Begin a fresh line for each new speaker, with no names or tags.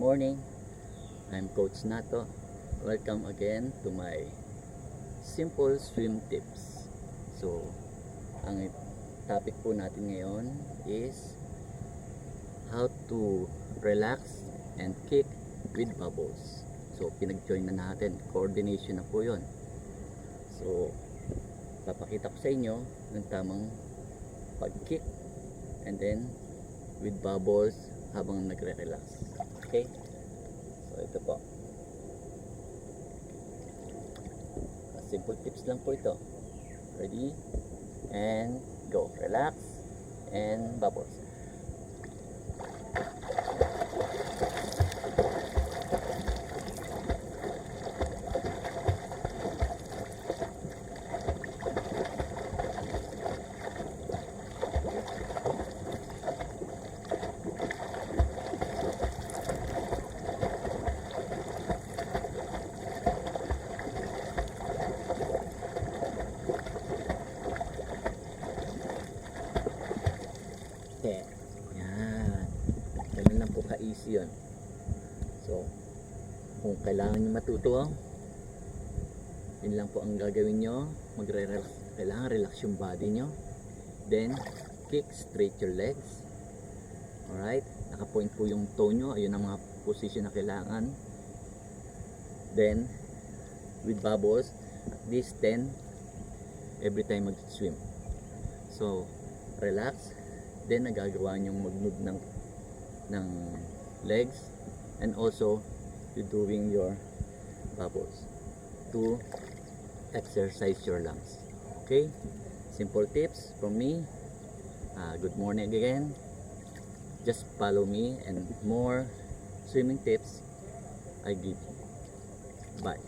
morning. I'm Coach Nato. Welcome again to my simple swim tips. So, ang topic po natin ngayon is how to relax and kick with bubbles. So, pinag-join na natin. Coordination na po yun. So, papakita ko sa inyo ng tamang pag-kick and then with bubbles habang nagre-relax. Okay? So, ito po. Simple tips lang po ito. Ready? And go. Relax and bubbles. Okay. Yan. Ganun lang po ka-easy yun. So, kung kailangan nyo matuto, yun lang po ang gagawin nyo. Magre-relax. Kailangan relax yung body nyo. Then, kick straight your legs. Alright. Naka-point po yung toe nyo. Ayun ang mga position na kailangan. Then, with bubbles, at least 10 every time mag-swim. So, relax. Then nagagawa nyong mag-move ng legs, and also you doing your bubbles to exercise your lungs. Okay, simple tips from me. Good morning again. Just follow me and more swimming tips I give you. Bye.